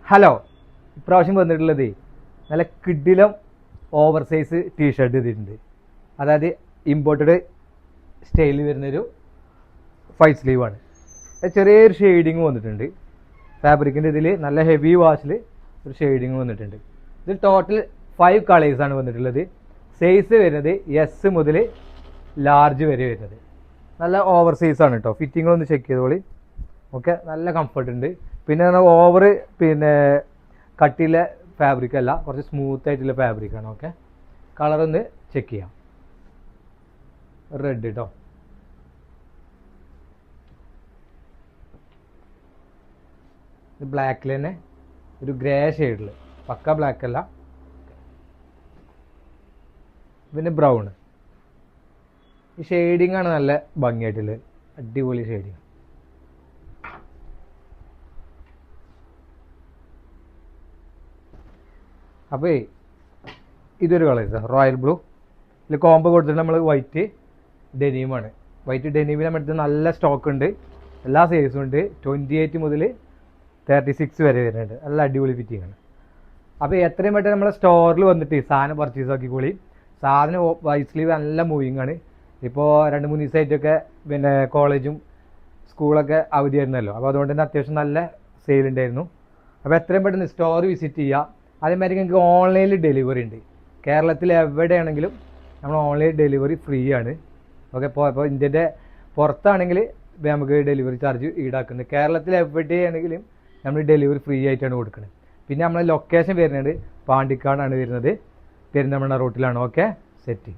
Hello, ഇപ്രാവശ്യം വന്നിട്ടുള്ളത് നല്ല കിഡിലം ഓവർ സൈസ് ടീഷർട്ട് ചെയ്തിട്ടുണ്ട്. അതായത് ഇമ്പോർട്ടഡ് സ്റ്റൈലിൽ വരുന്നൊരു 5 സ്ലീവാണ്. ചെറിയൊരു ഷെയ്ഡിങ് വന്നിട്ടുണ്ട്. ഫാബ്രിക്കിൻ്റെ ഇതിൽ നല്ല ഹെവി വാഷിൽ ഒരു ഷെയ്ഡിങ് വന്നിട്ടുണ്ട്. ഇത് ടോട്ടൽ 5 കളേഴ്സാണ് വന്നിട്ടുള്ളത്. സൈസ് വരുന്നത് എസ് മുതൽ ലാർജ് വരെ വരുന്നത്. നല്ല ഓവർ സൈസാണ് കേട്ടോ. ഫിറ്റിങ്ങളൊന്ന് ചെക്ക് ചെയ്തോളി. ഓക്കെ, നല്ല കംഫർട്ട് ഉണ്ട്. പിന്നെ ഓവർ കട്ടിയുള്ള ഫാബ്രിക് അല്ല, കുറച്ച് സ്മൂത്ത് ആയിട്ടുള്ള ഫാബ്രിക്കാണ്. ഓക്കെ, കളറൊന്ന് ചെക്ക് ചെയ്യാം. റെഡ് കേട്ടോ. ഇത് ബ്ലാക്കിൽ തന്നെ ഒരു ഗ്രേ ഷെയ്ഡിൽ, പക്ക ബ്ലാക്ക് അല്ല. പിന്നെ ബ്രൗൺ. ഈ ഷെയ്ഡിങ് ആണ് നല്ല ഭംഗിയായിട്ടുള്ളത്, അടിപൊളി ഷെയ്ഡിങ്. അപ്പോൾ ഇതൊരു കളർ റോയൽ ബ്ലൂ. ഇതിൽ കോംബോ കൊടുത്തിട്ട് നമ്മൾ വൈറ്റ് ഡെനീമാണ്. വൈറ്റ് ഡെനീമിൽ നമ്മുടെ അടുത്ത് നല്ല സ്റ്റോക്ക് ഉണ്ട്, എല്ലാ സൈസും ഉണ്ട്. 28 മുതൽ 36 വരെ വരുന്നുണ്ട്. നല്ല അടിപൊളി ഫിറ്റിംഗ് ആണ്. അപ്പോൾ എത്രയും പെട്ടെന്ന് നമ്മളെ സ്റ്റോറിൽ വന്നിട്ട് സാധനം പർച്ചേസ് ആക്കിക്കോളി. സാധനം വൈറ്റ് സ്ലീവ് നല്ല മൂവിങ് ആണ്. ഇപ്പോൾ 2-3 ദിവസമായിട്ടൊക്കെ പിന്നെ കോളേജും സ്കൂളൊക്കെ അവധിയായിരുന്നല്ലോ. അപ്പോൾ അതുകൊണ്ട് തന്നെ അത്യാവശ്യം നല്ല സെയിൽ ഉണ്ടായിരുന്നു. അപ്പോൾ എത്രയും പെട്ടെന്ന് സ്റ്റോർ വിസിറ്റ് ചെയ്യുക. അതേമാതിരി നിങ്ങൾക്ക് ഓൺലൈനിൽ ഡെലിവറി ഉണ്ട്. കേരളത്തിൽ എവിടെയാണെങ്കിലും നമ്മൾ ഓൺലൈൻ ഡെലിവറി ഫ്രീ ആണ്. ഓക്കെ, ഇപ്പോൾ ഇന്ത്യൻ്റെ പുറത്താണെങ്കിൽ നമുക്ക് ഡെലിവറി ചാർജ് ഈടാക്കുന്നത്. കേരളത്തിൽ എവിടെയാണെങ്കിലും നമ്മൾ ഡെലിവറി ഫ്രീ ആയിട്ടാണ് കൊടുക്കുന്നത്. പിന്നെ നമ്മളെ ലൊക്കേഷൻ വരുന്നത് പാണ്ടിക്കാടാണ് വരുന്നത്, പെരിന്തൽമണ്ണ റൂട്ടിലാണ്. Okay, set.